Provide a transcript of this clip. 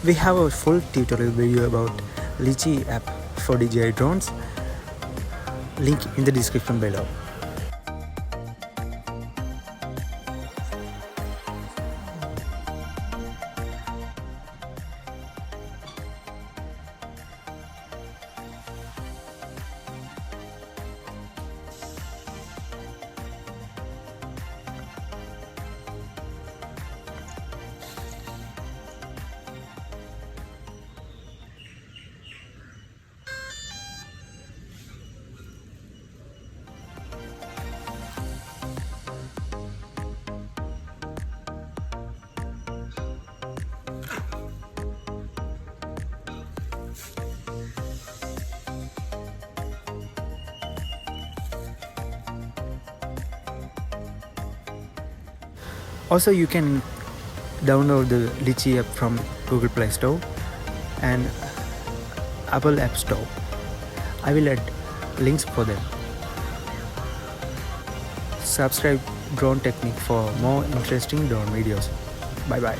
We have a full tutorial video about Litchi app for DJI drones. Link in the description below. Also, you can download the Litchi app from Google Play Store and Apple App Store. I will add links for them. Subscribe Drone Technique for more interesting drone videos. Bye bye.